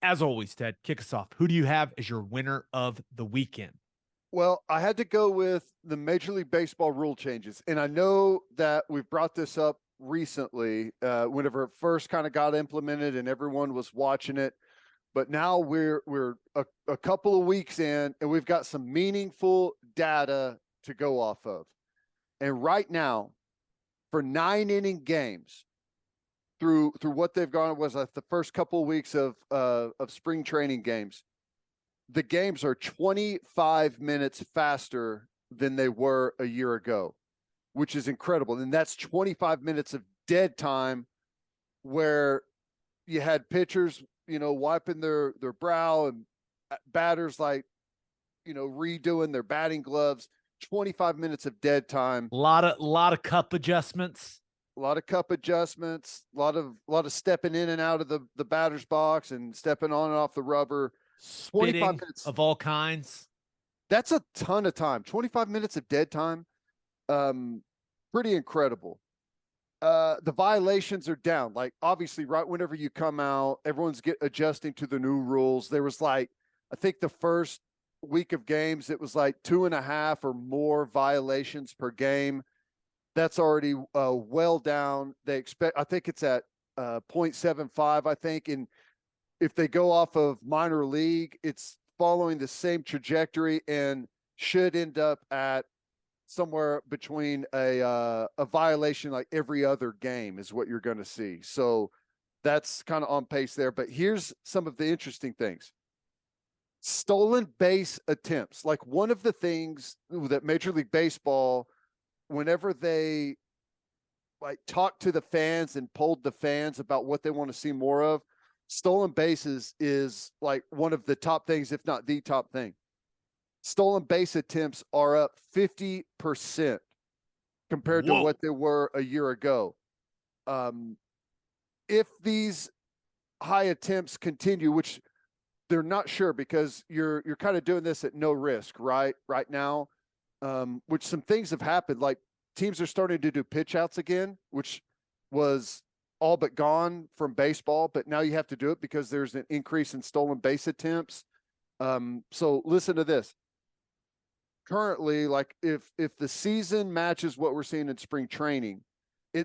As always, Ted, kick us off. Who do you have as your winner of the weekend? Well, I had to go with the Major League Baseball rule changes. And I know that we've brought this up recently, whenever it first kind of got implemented and everyone was watching it. But now we're a couple of weeks in and we've got some meaningful data to go off of. And right now, for 9 inning games, through what they've gone was the first couple of weeks of spring training games, the games are 25 minutes faster than they were a year ago, which is incredible. And that's 25 minutes of dead time where you had pitchers, wiping their brow and batters redoing their batting gloves. 25 minutes of dead time. A lot of cup adjustments. A lot of cup adjustments, a lot of stepping in and out of the batter's box and stepping on and off the rubber. 25 minutes of all kinds. That's a ton of time. 25 minutes of dead time. Pretty incredible. The violations are down. Like, obviously, right whenever you come out, everyone's adjusting to the new rules. There was I think the first week of games, it was 2.5 or more violations per game. That's already well down. I think it's at 0.75, I think. And if they go off of minor league, it's following the same trajectory and should end up at somewhere between a violation like every other game is what you're going to see. So that's kind of on pace there. But here's some of the interesting things. Stolen base attempts. Like, one of the things that Major League Baseball, whenever they talked to the fans and polled the fans about what they want to see more of, stolen bases is one of the top things, if not the top thing. Stolen base attempts are up 50% compared to what they were a year ago. If these high attempts continue, which they're not sure, because you're kind of doing this at no risk, right now, which some things have happened. Like, teams are starting to do pitch outs again, which was all but gone from baseball, but now you have to do it because there's an increase in stolen base attempts. So listen to this. Currently, if the season matches what we're seeing in spring training,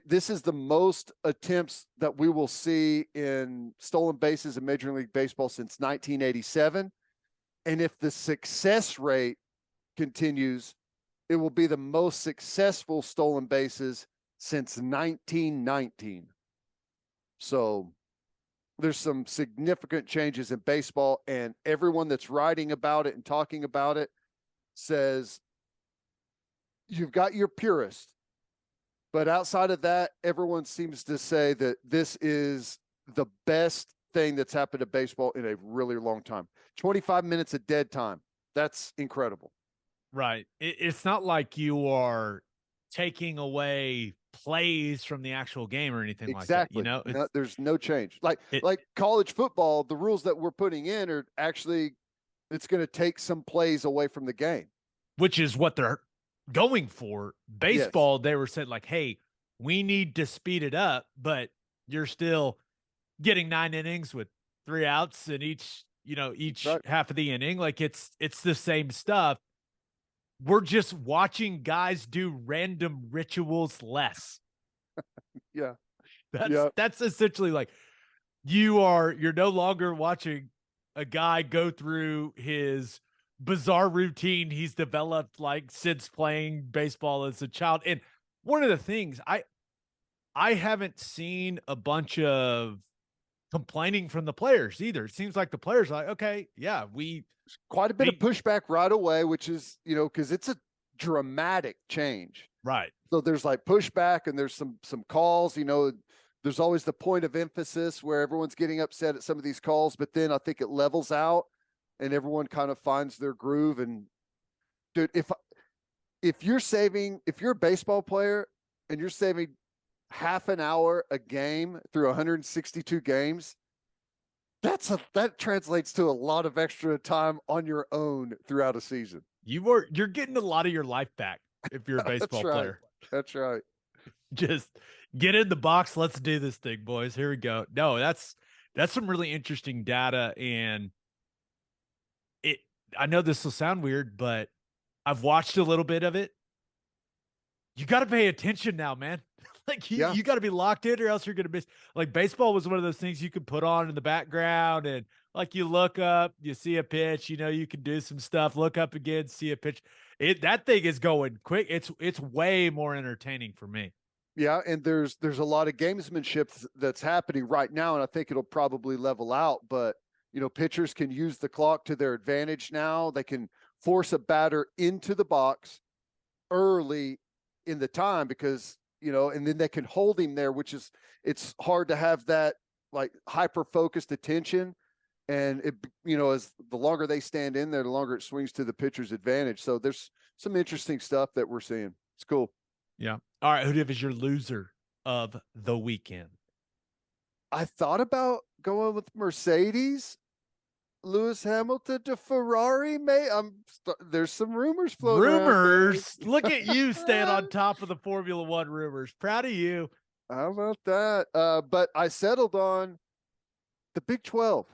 this is the most attempts that we will see in stolen bases in Major League Baseball since 1987. And if the success rate continues, it will be the most successful stolen bases since 1919. So there's some significant changes in baseball, and everyone that's writing about it and talking about it says you've got your purists, but outside of that, everyone seems to say that this is the best thing that's happened to baseball in a really long time. 25 minutes of dead time. That's incredible. Right. It's not like you are taking away plays from the actual game or anything like that. No, there's no change. Like college football, the rules that we're putting in are actually, it's going to take some plays away from the game, which is what they're going for. Baseball, yes. They were said hey, we need to speed it up, but you're still getting 9 innings with 3 outs in each right. half of the inning. It's the same stuff. We're just watching guys do random rituals less. Yeah. That's essentially you're no longer watching a guy go through his bizarre routine he's developed since playing baseball as a child. And one of the things I haven't seen a bunch of complaining from the players either. It seems like the players are okay, yeah, quite a bit of pushback right away, which is, because it's a dramatic change. Right. So there's pushback, and there's some calls, there's always the point of emphasis where everyone's getting upset at some of these calls, but then I think it levels out and everyone kind of finds their groove. And dude, if you're a baseball player and you're saving half an hour a game through 162 games, that translates to a lot of extra time on your own throughout a season. You're getting a lot of your life back if you're a baseball player. That's right. Just get in the box. Let's do this thing, boys. Here we go. No, that's That's some really interesting data. And it, I know this will sound weird, but I've watched a little bit of it. You got to pay attention now, man. Like Yeah. you got to be locked in or else you're going to miss. Like baseball was one of those things you could put on in the background and like you look up, you see a pitch, you can do some stuff, look up again, see a pitch. That thing is going quick. It's way more entertaining for me. Yeah, and there's a lot of gamesmanship that's happening right now, and I think it'll probably level out. But pitchers can use the clock to their advantage now. They can force a batter into the box early in the time because and then they can hold him there, which is it's hard to have that like hyper focused attention. And it as the longer they stand in there, the longer it swings to the pitcher's advantage. So there's some interesting stuff that we're seeing. It's cool. Yeah. All right. Who do you have as your loser of the weekend? I thought about going with Mercedes, Lewis Hamilton to Ferrari. There's some rumors floating Rumors. Look at you staying on top of the Formula One rumors. Proud of you. How about that? But I settled on the Big 12.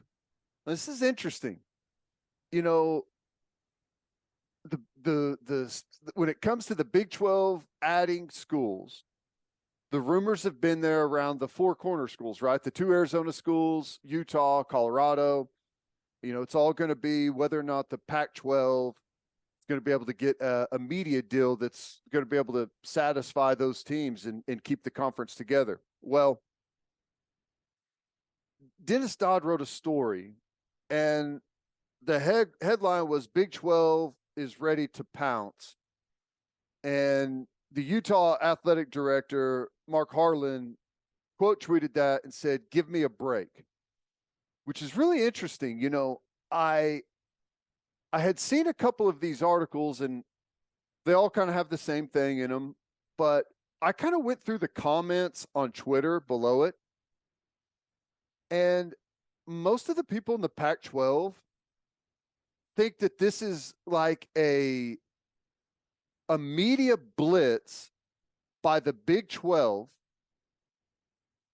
This is interesting. The when it comes to the Big 12 adding schools, the rumors have been there around the four corner schools, right? The two Arizona schools, Utah, Colorado. It's all going to be whether or not the Pac-12 is going to be able to get a media deal that's going to be able to satisfy those teams and keep the conference together. Well, Dennis Dodd wrote a story, and the headline was Big 12 is ready to pounce. And the Utah athletic director, Mark Harlan, quote tweeted that and said, "Give me a break," which is really interesting. I had seen a couple of these articles and they all kind of have the same thing in them, but I kind of went through the comments on Twitter below it. And most of the people in the Pac-12 think that this is like a media blitz by the Big 12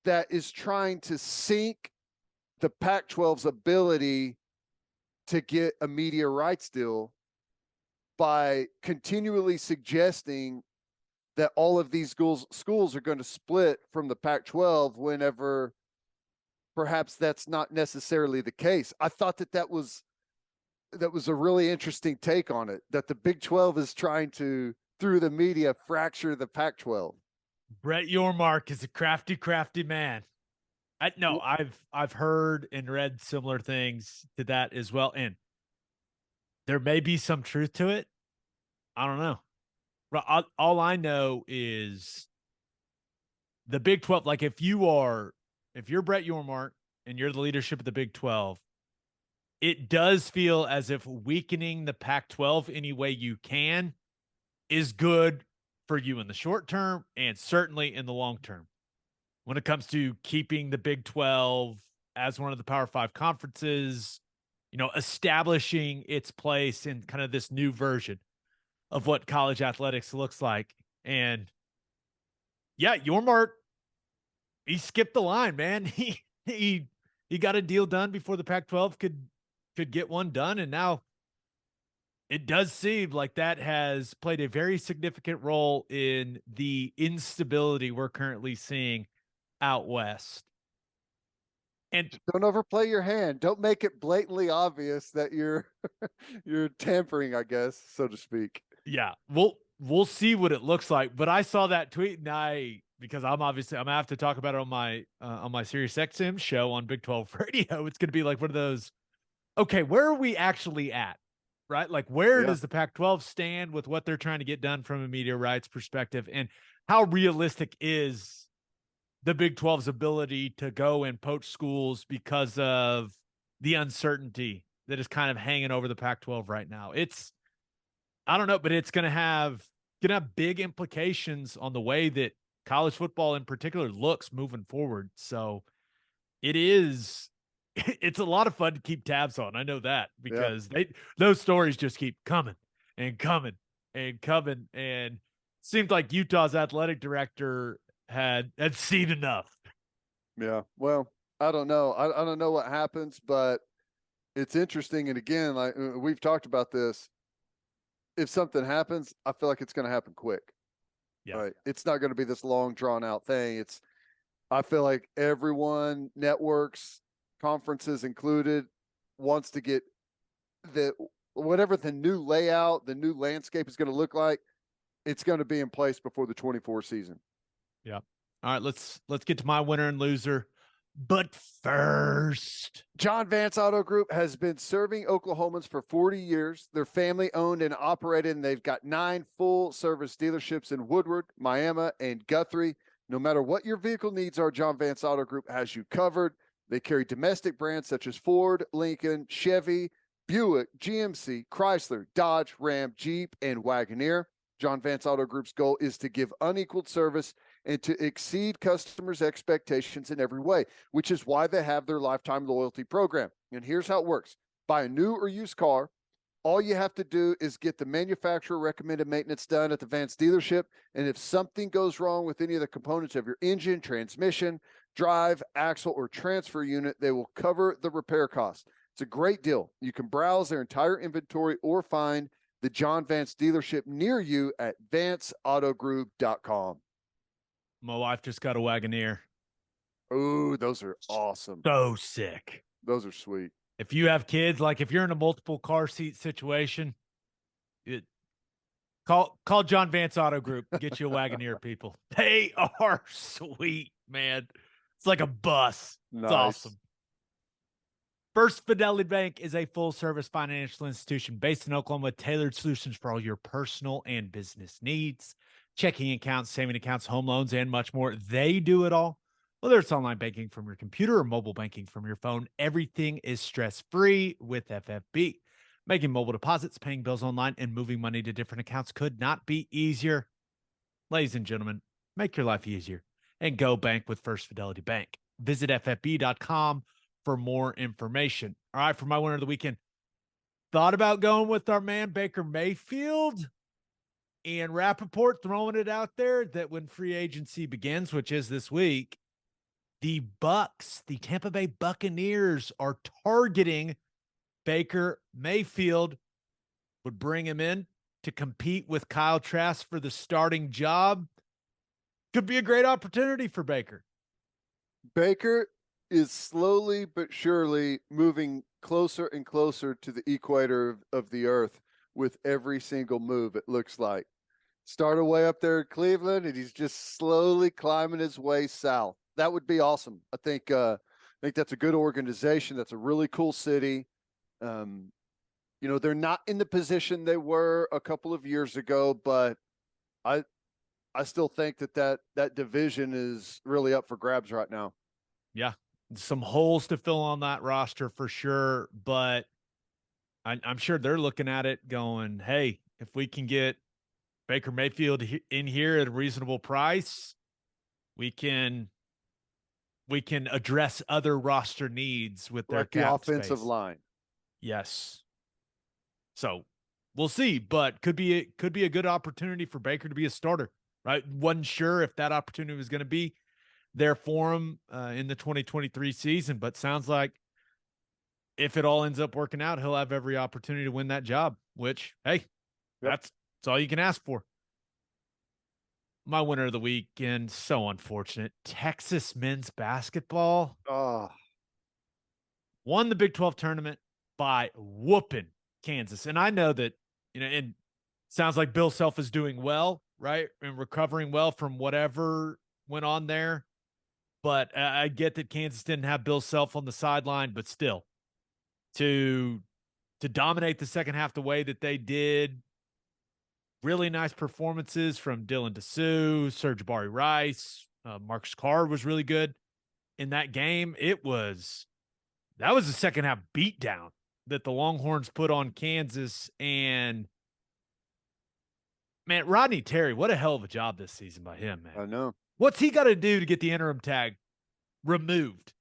that is trying to sink the Pac-12's ability to get a media rights deal by continually suggesting that all of these schools are going to split from the Pac-12 whenever perhaps that's not necessarily the case. I thought that was a really interesting take on it, that the Big 12 is trying to, through the media, fracture the Pac-12. Brett Yormark is a crafty man. I've heard and read similar things to that as well. And there may be some truth to it. I don't know. All I know is the Big 12, like if you're Brett Yormark and you're the leadership of the Big 12, it does feel as if weakening the Pac-12 any way you can is good for you in the short term and certainly in the long term. When it comes to keeping the Big 12 as one of the Power 5 conferences, establishing its place in kind of this new version of what college athletics looks like. And yeah, Yormark, he skipped the line, man. He got a deal done before the Pac-12 could get one done, and now it does seem like that has played a very significant role in the instability we're currently seeing out west. And don't overplay your hand. Don't make it blatantly obvious that you're you're tampering, I guess, so to speak. Yeah, we'll see what it looks like. But I saw that tweet, and because I'm gonna have to talk about it on my Sirius XM show on Big 12 Radio. It's gonna be like one of those. Okay, where are we actually at? Right? Like, where does the Pac-12 stand with what they're trying to get done from a media rights perspective, and how realistic is the Big 12's ability to go and poach schools because of the uncertainty that is kind of hanging over the Pac-12 right now? I don't know, but it's going to have big implications on the way that college football in particular looks moving forward. So it's a lot of fun to keep tabs on. I know that because those stories just keep coming and coming and coming. And seemed like Utah's athletic director had seen enough. Yeah. Well, I don't know. I don't know what happens, but it's interesting. And again, like we've talked about this, if something happens, I feel like it's going to happen quick. Yeah. Right. It's not going to be this long drawn out thing. I feel like everyone, networks, conferences included, wants to get whatever the new layout, the new landscape is going to look like. It's going to be in place before the 24 season. Yeah. All right, let's get to my winner and loser. But first, John Vance Auto Group has been serving Oklahomans for 40 years. They're family owned and operated, and they've got 9 full service dealerships in Woodward, Miami, and Guthrie. No matter what your vehicle needs are, John Vance Auto Group has you covered. They carry domestic brands such as Ford, Lincoln, Chevy, Buick, GMC, Chrysler, Dodge, Ram, Jeep, and Wagoneer. John Vance Auto Group's goal is to give unequaled service and to exceed customers' expectations in every way, which is why they have their lifetime loyalty program. And here's how it works. Buy a new or used car. All you have to do is get the manufacturer recommended maintenance done at the Vance dealership. And if something goes wrong with any of the components of your engine, transmission, drive, axle, or transfer unit, they will cover the repair costs. It's a great deal. You can browse their entire inventory or find the John Vance dealership near you at vanceautogroup.com. my wife just got a Wagoneer. Oh, those are awesome. So sick. Those are sweet. If you have kids, like if you're in a multiple car seat situation, call John Vance Auto Group. Get you a Wagoneer, people. They are sweet, man. It's like a bus. Nice. It's awesome. First Fidelity Bank is a full-service financial institution based in Oklahoma with tailored solutions for all your personal and business needs. Checking accounts, saving accounts, home loans, and much more. They do it all. Whether it's online banking from your computer or mobile banking from your phone, everything is stress-free with FFB. Making mobile deposits, paying bills online, and moving money to different accounts could not be easier. Ladies and gentlemen, make your life easier and go bank with First Fidelity Bank. Visit ffb.com for more information. All right, for my winner of the weekend, thought about going with our man Baker Mayfield, and Rappaport throwing it out there that when free agency begins, which is this week, the Tampa Bay Buccaneers are targeting Baker Mayfield, would bring him in to compete with Kyle Trask for the starting job. Could be a great opportunity for Baker. Baker is slowly but surely moving closer and closer to the equator of the earth with every single move, it looks like. Started way up there in Cleveland, and he's just slowly climbing his way south. That would be awesome. I think that's a good organization. That's a really cool city. They're not in the position they were a couple of years ago, but I still think that division is really up for grabs right now. Yeah, some holes to fill on that roster for sure, but I'm sure they're looking at it going, hey, if we can get Baker Mayfield in here at a reasonable price, we can address other roster needs with their cap offensive space. line. Yes. So we'll see, but could be a good opportunity for Baker to be a starter, right? Wasn't sure if that opportunity was going to be there for him in the 2023 season, but sounds like if it all ends up working out, he'll have every opportunity to win that job, which, hey, that's all you can ask for. My winner of the weekend, so unfortunate. Texas men's basketball won the Big 12 tournament by whooping Kansas. And I know that, and sounds like Bill Self is doing well, right? And recovering well from whatever went on there. But I get that Kansas didn't have Bill Self on the sideline, but still, to dominate the second half the way that they did, really nice performances from Dylan DeSue, Serge Bari Rice, Marcus Carr was really good in that game. That was a second half beatdown that the Longhorns put on Kansas. And man, Rodney Terry, what a hell of a job this season by him, man. I know. What's he got to do to get the interim tag removed?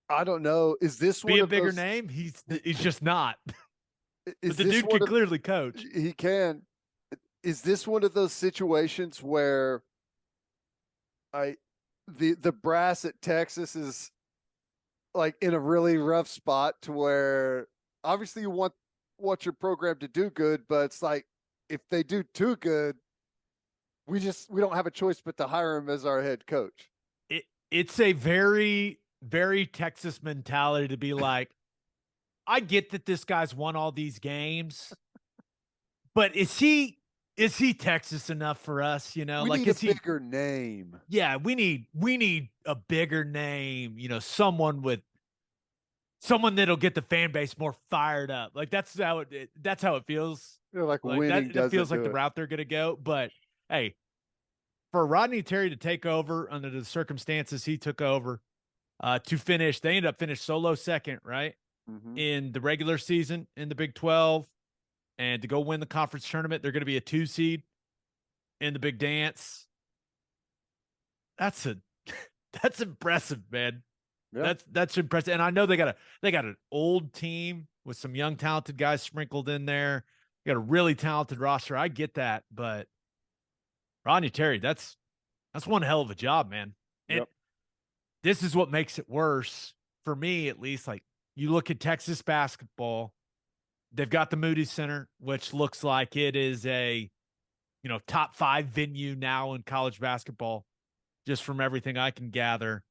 I don't know. Is this be a bigger name? He's just not. But the dude can clearly coach. He can. Is this one of those situations where the brass at Texas is like in a really rough spot to where obviously you want your program to do good, but it's like if they do too good, we don't have a choice but to hire him as our head coach. It's a very, very Texas mentality to be like, I get that this guy's won all these games, but is he Texas enough for us? You know, We like need a is he? bigger name. Yeah, we need a bigger name. You know, someone that'll get the fan base more fired up. Like that's how it feels. They're like Like winning that doesn't feels like do the it. route they're gonna go. But hey, for Rodney Terry to take over under the circumstances he took over, to finish, they ended up finished solo second, right? Mm-hmm. In the regular season in the Big 12, and to go win the conference tournament, they're going to be a 2 seed in the Big Dance. That's a that's impressive, man. Yeah. That's impressive. And I know they got an old team with some young talented guys sprinkled in there. They got a really talented roster. I get that, but Rodney Terry, that's one hell of a job, man. And Yep. this is what makes it worse for me, at least. Like you look at Texas basketball, they've got the Moody Center, which looks like it is a top 5 venue now in college basketball, just from everything I can gather.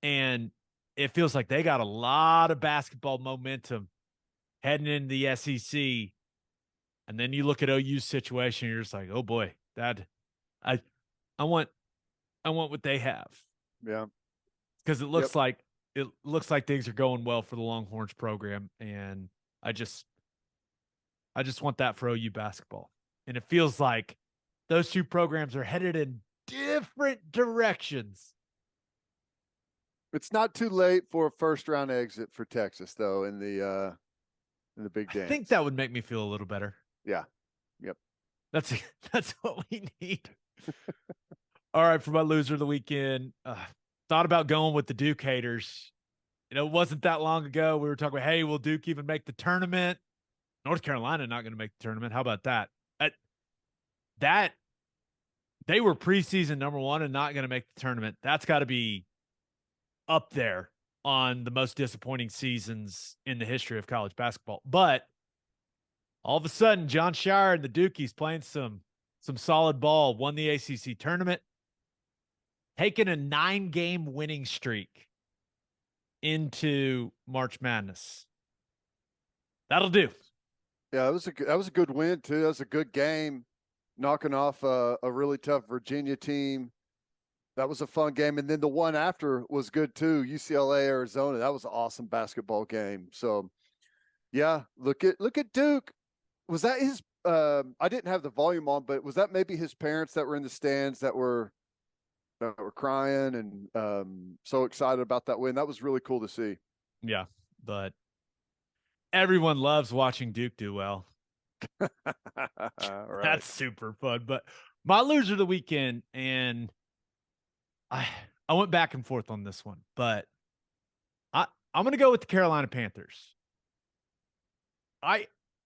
And it feels like they got a lot of basketball momentum heading into the SEC. And then you look at OU's situation, you're just like, oh boy, that I I want what they have. Yeah. Because Yep. it looks like things are going well for the Longhorns program. And I just want that for OU basketball. And it feels like those two programs are headed in different directions. It's not too late for a first round exit for Texas though in the Big I Dance. think that would make me feel a little better. Yeah. Yep. That's that's what we need. All right, for my loser of the weekend, thought about going with the Duke haters. It wasn't that long ago we were talking about, hey, will Duke even make the tournament? North Carolina not going to make the tournament. How about that? That they were preseason number 1 and not going to make the tournament. That's got to be up there on the most disappointing seasons in the history of college basketball. But all of a sudden, John Shire and the Dukies playing some solid ball, won the ACC tournament, taking a 9-game winning streak into March Madness. That'll do. Yeah, that was a good win too. That was a good game, knocking off a really tough Virginia team. That was a fun game, and then the one after was good too. UCLA Arizona. That was an awesome basketball game. So, yeah, look at Duke. Was that his? I didn't have the volume on, but was that maybe his parents that were in the stands that were crying and so excited about that win? That was really cool to see. Yeah, but everyone loves watching Duke do well. Right. That's super fun. But my loser of the weekend, and I went back and forth on this one, but I'm going to go with the Carolina Panthers.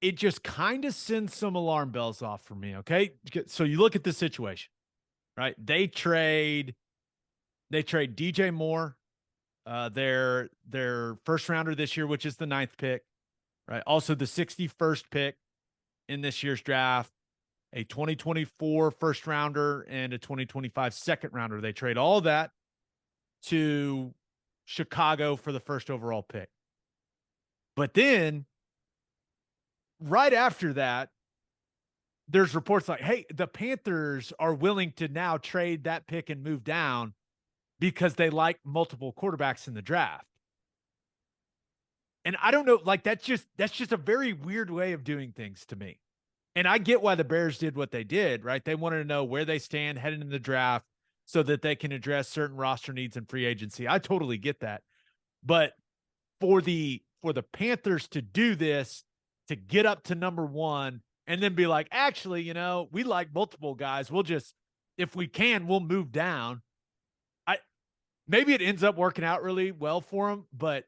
It just kind of sends some alarm bells off for me. Okay, so you look at the situation, right? They trade DJ Moore, their first rounder this year, which is the 9th pick, right? Also the 61st pick in this year's draft, a 2024 first rounder and a 2025 second rounder. They trade all that to Chicago for the first overall pick. But then right after that, there's reports like, hey, the Panthers are willing to now trade that pick and move down because they like multiple quarterbacks in the draft. And I don't know, like that's just a very weird way of doing things to me. And I get why the Bears did what they did, right? They wanted to know where they stand heading into the draft so that they can address certain roster needs in free agency. I totally get that. But for the Panthers to do this, to get up to number 1 and then be like, actually, we like multiple guys. We'll just, if we can, we'll move down. Maybe it ends up working out really well for them, but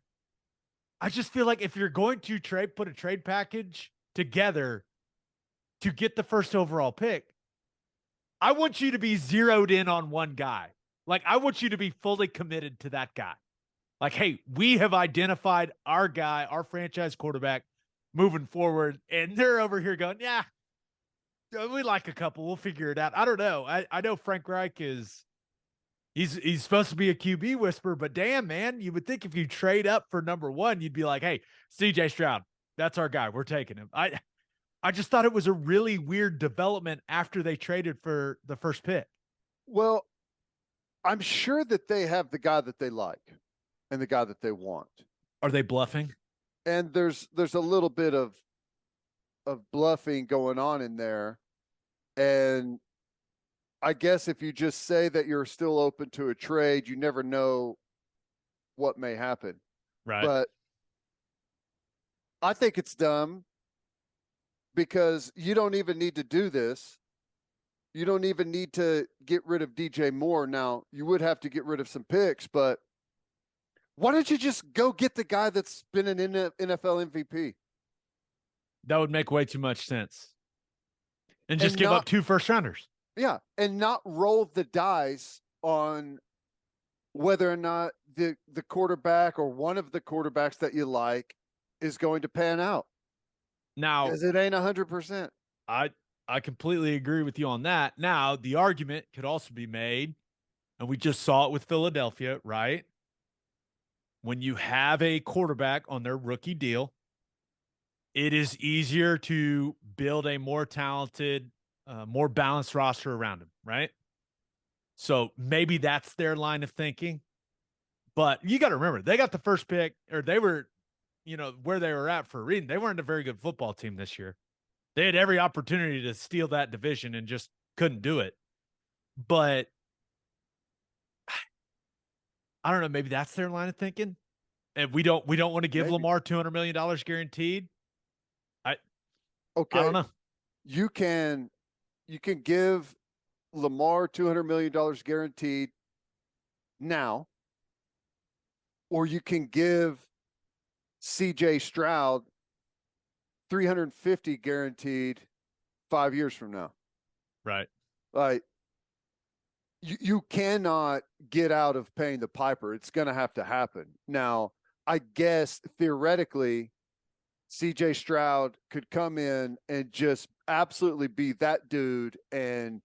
I just feel like if you're going to put a trade package together to get the first overall pick, I want you to be zeroed in on one guy. Like, I want you to be fully committed to that guy. Like, hey, we have identified our guy, our franchise quarterback moving forward. And they're over here going, yeah, we like a couple. We'll figure it out. I don't know. I know Frank Reich is he's supposed to be a QB whisperer, but damn, man, you would think if you trade up for number one, you'd be like, hey, CJ Stroud, that's our guy. We're taking him. I just thought it was a really weird development after they traded for the first pick. Well, I'm sure that they have the guy that they like and the guy that they want. Are they bluffing? And there's a little bit of bluffing going on in there. And I guess if you just say that you're still open to a trade, you never know what may happen. Right. But I think it's dumb because you don't even need to do this. You don't even need to get rid of DJ Moore. Now, you would have to get rid of some picks, but why don't you just go get the guy that's been an NFL MVP? That would make way too much sense. And just give up 2 first rounders. Yeah, and not roll the dice on whether or not the quarterback or one of the quarterbacks that you like is going to pan out. Now, because it ain't 100%. I completely agree with you on that. Now, the argument could also be made, and we just saw it with Philadelphia, right? When you have a quarterback on their rookie deal, it is easier to build a more talented, more balanced roster around him, right? So maybe that's their line of thinking. But you got to remember, they got the first pick, or they were, where they were at for a reason. They weren't a very good football team this year. They had every opportunity to steal that division and just couldn't do it. But I don't know, maybe that's their line of thinking. And we don't want to give Lamar $200 million guaranteed. Okay. I don't know. You can give Lamar $200 million guaranteed now, or you can give CJ Stroud 350 guaranteed 5 years from now. Right. Like, you cannot get out of paying the piper. It's going to have to happen. Now, I guess theoretically, CJ Stroud could come in and just absolutely be that dude, and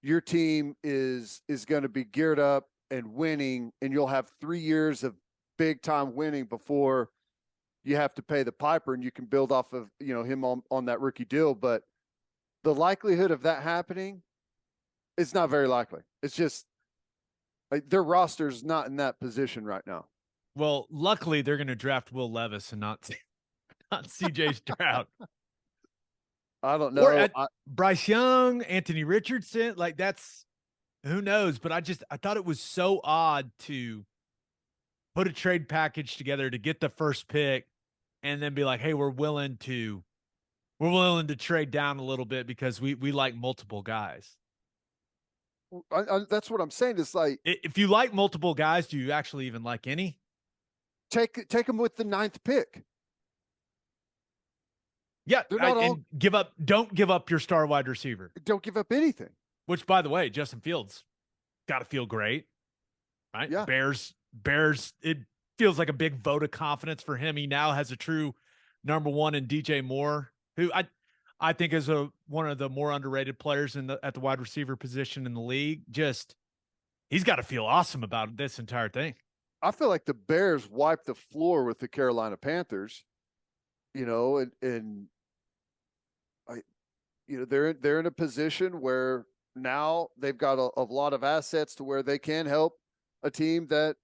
your team is going to be geared up and winning, and you'll have 3 years of big time winning before you have to pay the piper, and you can build off of, him on that rookie deal. But the likelihood of that happening is not very likely. It's just like their roster's not in that position right now. Well, luckily they're going to draft Will Levis and not CJ Stroud. I don't know. Or Bryce Young, Anthony Richardson, like that's who knows. But I thought it was so odd to put a trade package together to get the first pick and then be like, hey, we're willing to trade down a little bit because we like multiple guys. That's what I'm saying. It's like, if you like multiple guys, do you actually even like any? Take them with the 9th pick. Yeah, don't give up your star wide receiver. Don't give up anything. Which, by the way, Justin Fields got to feel great, right? Yeah. Bears. It feels like a big vote of confidence for him. He now has a true number one in DJ Moore, who I think is one of the more underrated players at the wide receiver position in the league. Just he's got to feel awesome about this entire thing. I feel like the Bears wiped the floor with the Carolina Panthers, and they're in a position where now they've got a lot of assets to where they can help a team that,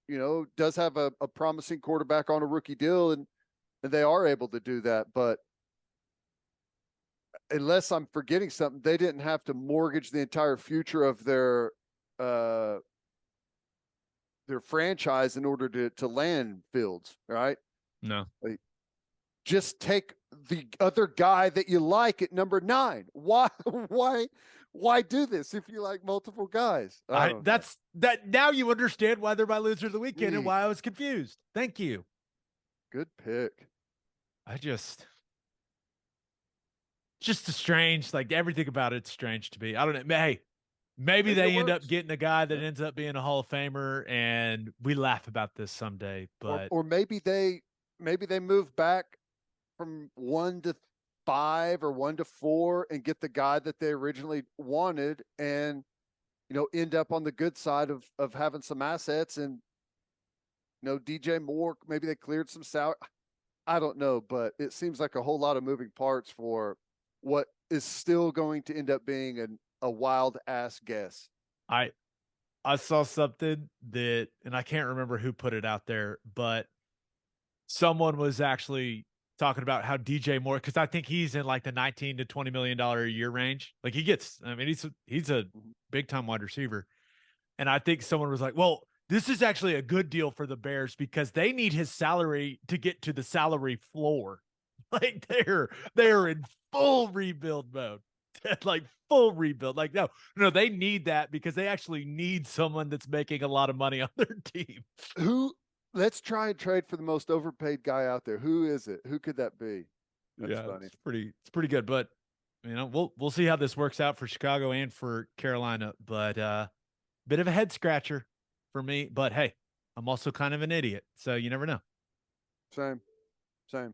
does have a promising quarterback on a rookie deal, and they are able to do that. But unless I'm forgetting something, they didn't have to mortgage the entire future of their franchise in order to land Fields, right? No. Like, just take the other guy that you like at number 9. Why do this if you like multiple guys? That now you understand why they're my loser of the weekend and why I was confused. Thank you. Good pick. Just a strange, like everything about it's strange to me. I don't know. Hey, Maybe Maybe it they end up works. getting a guy that Yeah. ends up being a Hall of Famer, and we laugh about this someday. Or But or maybe they move back from 1 to 5 or 1 to 4 and get the guy that they originally wanted, and end up on the good side of having some assets, and DJ Moore, maybe they cleared some salary. I don't know, but it seems like a whole lot of moving parts for what is still going to end up being a wild ass guess. I I saw something that, and I can't remember who put it out there, but someone was actually talking about how DJ Moore, because I think he's in like the 19 to $20 million a year range. Like he gets, I mean, he's a Mhm. big time wide receiver. And I think someone was like, well, this is actually a good deal for the Bears because they need his salary to get to the salary floor. Like they're in full rebuild mode. Like full rebuild. Like, no, they need that because they actually need someone that's making a lot of money on their team. Who? Let's try and trade for the most overpaid guy out there. Who is it? Who could that be? That's Yeah, funny. it's pretty good. But we'll see how this works out for Chicago and for Carolina. But bit of a head scratcher for me. But hey, I'm also kind of an idiot. So you never know. Same. Same.